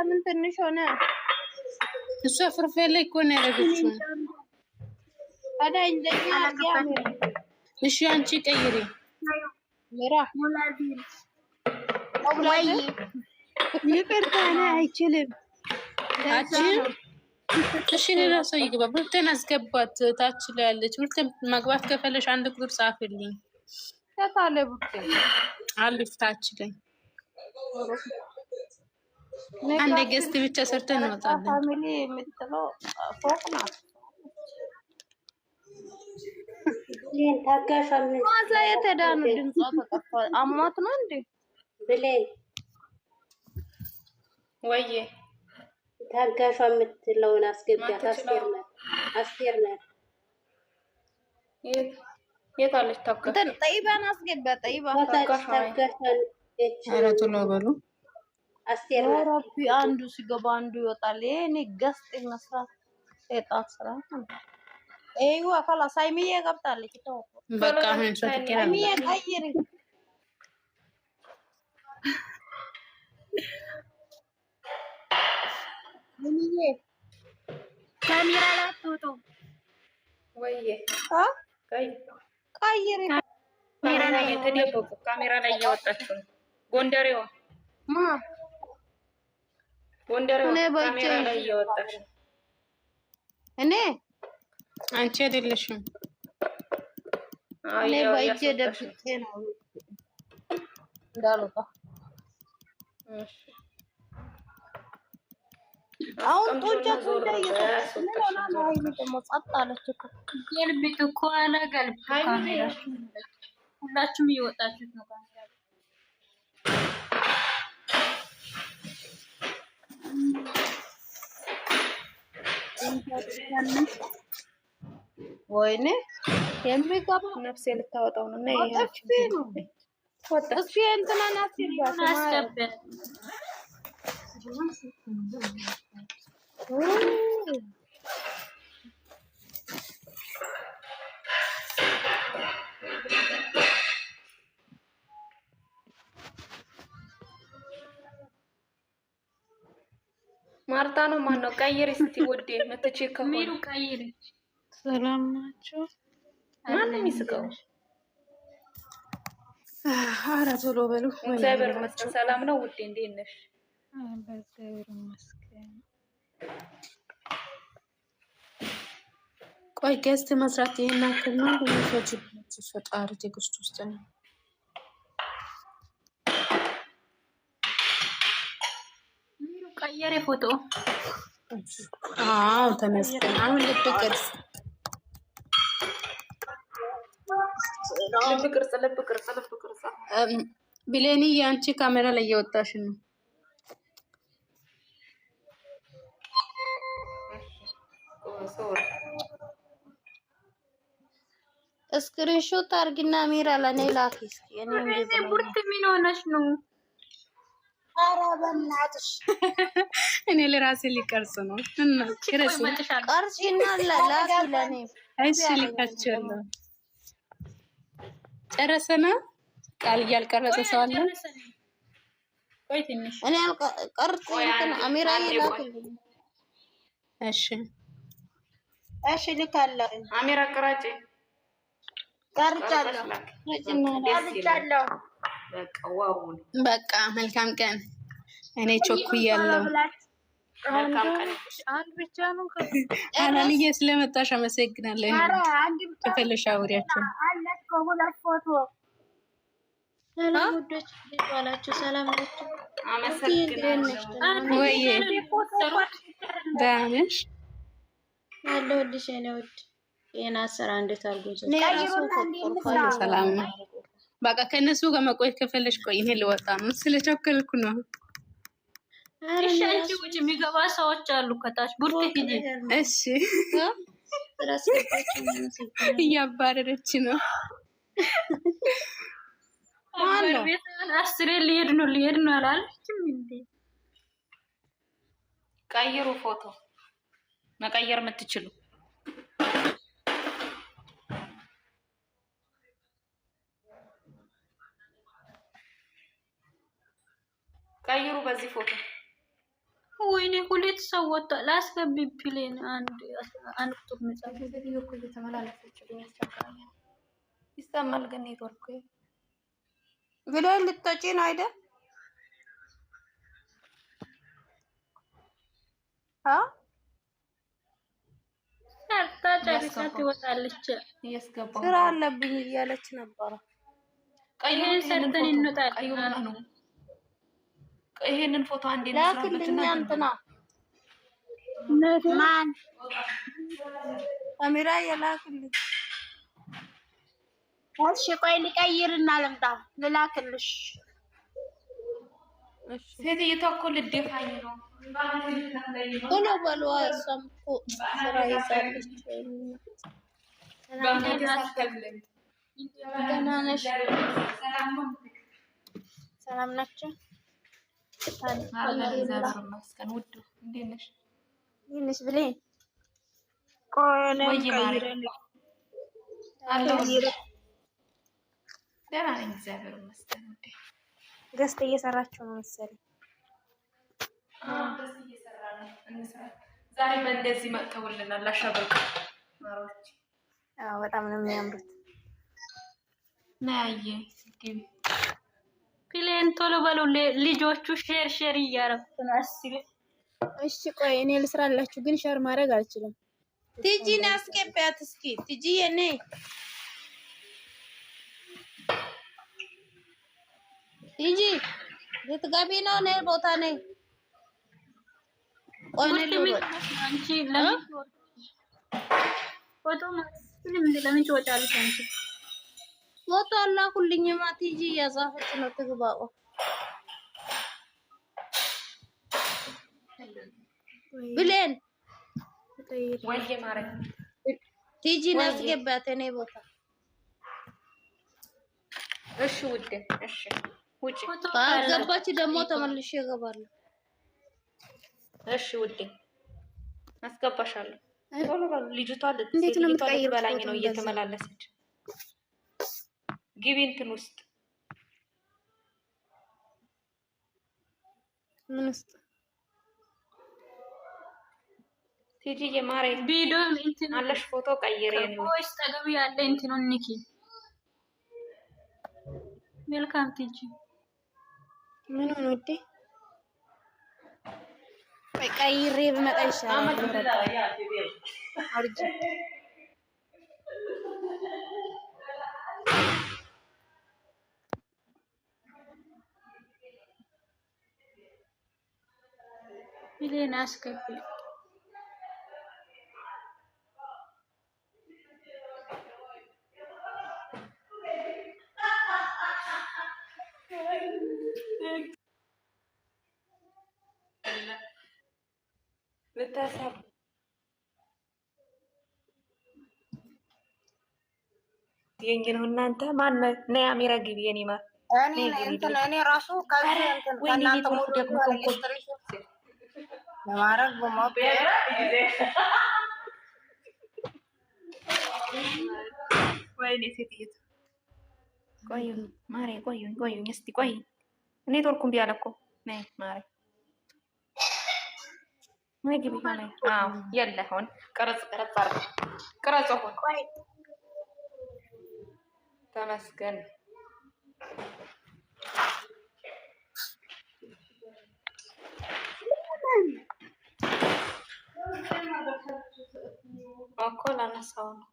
ለምን ትንሽ ሆነ? እሷ ፍርፍር ላይ እኮ ነው ያደረገችው። ታዲያ እንደኛ አርጊያ። እሺ አንቺ ቀይሪ። ምራ ወይ ይቅርታ ነው አይችልም። እሺ ሌላ ሰው ይግባ። ብርቴን አስገባት። ታች ላይ ያለች ብርቴን መግባት ከፈለሽ አንድ ቁጥር ጻፍልኝ። ታታለ ብርቴ አልፍ ታች ላይ አንድ ገስት ብቻ ሰርተን እንወጣለን። ፋሚሊ የምትለው ፎቅ ናት። ታጋሽ ምን ማዛ የተዳኑ ድምጿ ተጠፋ። አሟት ነው እንዴ ብሌን ወይዬ ታጋሿ የምትለውን አስገቢያት። አስቴር ናት። የት አለች ታጋሽ? ጠይባን አስገቢያት። ጠይባ ኧረ ቶሎ በሉ። አስቴር ናት። አንዱ ሲገባ አንዱ ይወጣል። እኔ ገስጥ መስራት ሴጣት ስራ ኤዩ አካላ ሳይሚዬ ገብታለች። በቃ አሁን ሳይሚዬ ቀይሪ። ሳይሚዬ ካሜራ ላይ አትወጡ ወይዬ ቀይሪ። ካሜራ ላይ ተደበቁ። ካሜራ ላይ እያወጣችሁ ነው። ጎንደሬዋ ጎንደሬዋ ካሜራ ላይ እያወጣች ነው። እኔ አንቺ አይደለሽም። እኔ በእጄ ደብቄ ነው እንዳልወጣ። አሁን ጡንቻ ገልብጥ እኮ አለ ገልብጥ። ካሜራ ሁላችሁም እየወጣችሁት ነው። ካሜራ ወይኔ የሚገባ ነፍሴ ልታወጣው ነው። ነይ እስኪ እንትናን አስገባት። ማርታ ነው ማነው? ቀይሪ እስቲ ወዴ መተቼ ከሆነ ቀይሪ። ሰላም ናቸው። ማን የሚስቀው? ኧረ ቶሎ በሉ። እግዚአብሔር ይመስገን ሰላም ነው ውዴ። እንዴት ነሽ? በእግዚአብሔር ይመስገን። ቆይ ገዝት መስራት ይሄን ያክል ነው የሚፈጅበት? ፈጣሪ ትዕግስት ውስጥ ነው። ቀየረ ፎቶ። አዎ ተመስገን። አሁን ልብ ቅርጽ ብሌኒ የአንቺ ካሜራ ላይ እየወጣሽ ነው። ስክሪንሾት አርግና አሚራ ለኔ ላኪ። ቡርት ምን ሆነሽ ነው? ኧረ በእናትሽ እኔ ለራሴ ሊቀርጽ ነው እና ቀርጪና ላኪ ለኔ። እሺ ልካችኋለሁ። ጨረሰና ቃል እያልቀረጸ ሰው አለ። ቆይ ትንሽ እኔ አልቀርጽ እንትን አሚራ ይላክልኝ። እሺ እሺ ልካለሁ። አሚራ ቀራጭ ቀርጫለሁ። በቃ መልካም ቀን። እኔ ቾኩያለሁ። መልካም ቀን። አንድ ብቻ ነው አናንዬ ስለመጣሽ አመሰግናለሁ። ከፈለሽ አውሪያቸው። ሁለት ፎቶ ሰላም ወዶች ይባላችሁ። ሰላም ናችሁ? አመሰግናለሁ። ወይ ዳንሽ አለሁልሽ የኔ ውድ። የና ስራ እንዴት አድርጎ ሰላም ነው። በቃ ከነሱ ጋር መቆየት ከፈለሽ ቆይ። እኔ ልወጣ ነው ስለቸኮልኩ ነው። እሺ አንቺ ውጭ የሚገባ ሰዎች አሉ ከታች ቡርቴ ሂጂ። እሺ እያባረረች ነው። ማነው አስሬ ሊሄድ ነው አላለችም እንዴ? ቀይሩ ፎቶ መቀየር የምትችሉ ቀይሩ። በዚህ ፎቶ ወይኔ ሁለት ሰው ወጣ። ላስገቢ ፕሌን አንድ ቁጥር መጻፍ ቪዲዮ እኮ እየተመላለሰችልኝ ያስቸግራኛል። ይሰማል ግን ኔትወርክ ብለን ልትጠጪ ነው አይደል? ሰርታ ጨርሳ ትወጣለች። እያስገባሁ ስራ አለብኝ እያለች ነበረ። ይሄን ሰርተን እንወጣለን። ይሄንን ፎቶ አንዴ ላክልኝ። እንትና ማን ካሜራ የላክልኝ? እሺ ቆይ ልቀይርና ልምጣ ልላክልሽ። እሺ ሴትዮዋ እኮ ልደፋኝ ነው። ቶሎ በሉ። እሷም እኮ ስራ ይዛለች። ደህና ነሽ? ሰላም ናቸው? እንዴት ነሽ ብሌን? ቆይ ደህና ነኝ እግዚአብሔር ይመስገን። ገስት እየሰራችሁ ነው መሰለኝ። ዛሬ በእንደዚህ መጥተውልናል። አሻበቅ ማሮች በጣም ነው የሚያምሩት። ናያየ ፕሌን ቶሎ በሉ ልጆቹ ሼር እያረኩ ነው። አስቢ። እሺ ቆይ እኔ ልስራላችሁ፣ ግን ሸር ማድረግ አልችልም። ቲጂን አስገቢያት እስኪ። ቲጂ የኔ ቲጂ ልትገቢ ነው? እኔ ቦታ ነኝ። ቆይ አንቺ ለምን ፎቶ ለምን ትወጫለሽ? አንቺ ፎቶ አላኩልኝማ። ቲጂ እያዛፈች ነው። ትግባው ብሌን ወይ ማረግ ቲጂን አስገቢያት እኔ ቦታ። እሺ ውዴ፣ እሺ ውጪ። ካልገባች ደግሞ ተመልሼ እገባለሁ። እሺ ውዴ፣ አስገባሻለሁ። ቶሎ በሉ። ልጅቷ እንዴት ነው የምትቀይሩት? በላኝ ነው እየተመላለሰች። ግቢ እንትን ውስጥ ምን ውስጥ ቲጂ የማሬ ቪዲዮ እንትን አለሽ ፎቶ ቀይሬ ነው ወይስ ተገቢ ያለ እንትን ንኪ። ዌልካም ቲጂ። ምን ሆነ ውዴ? ቀይሬ ብመጣ ይሻላል። አርጅ ፕሌን አስገቢ። ልታሳብ የኝ ነው እናንተ ማን ነው? አሚራ ግቢ የኔ ማር እኔ ራሱ ከዚህ እንትን ከእናንተ ሙሉ ለማድረግ በሞባይል ወይኔ ሴትየቱ ቆዩ ማሬ ቆዩኝ እስቲ ቆይ። ኔትወርኩም ቢያለ እኮ ነይ ማሬ ነይ ግቢ ማሬ። አዎ የለ አሁን ቀረጽ አድርግ ቀረጽ ሆነ። ቆይ ተመስገን እኮ ላነሳው ነው።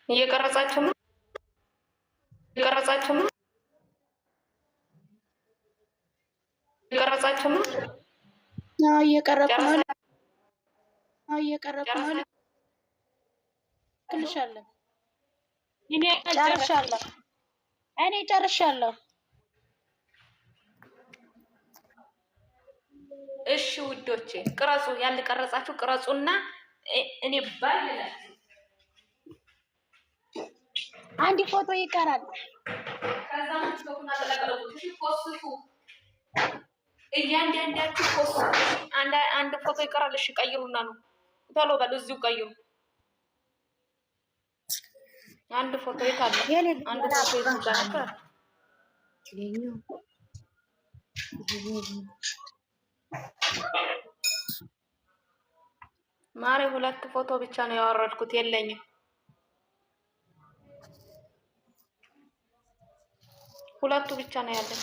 እየቀረጻችሁ ነው? እየቀረጻችሁ ነው? እየቀረጻችሁ ነው? አዎ እየቀረጽኩ ነው። አዎ እየቀረጽኩ ነው። ትልሻለህ። እኔ ጨርሻለሁ። እሺ ውዶቼ ቅረጹ። ያልቀረጻችሁ ቅረጹና እኔ ባልላችሁ አንድ ፎቶ ይቀራል። ከዛ ምትቆና ተለቀለቁት። እሺ ፖስቱ እያንዳንዳችሁ ፖስቱ። አንድ ፎቶ ይቀራል። እሺ ቀይሩና ነው ቶሎ በሉ። እዚሁ ቀይሩ። አንድ ፎቶ የት አለ? አንድ ፎቶ እዛ ነበር። ማሬ ሁለት ፎቶ ብቻ ነው ያወረድኩት፣ የለኝም። ሁለቱ ብቻ ነው ያለኝ።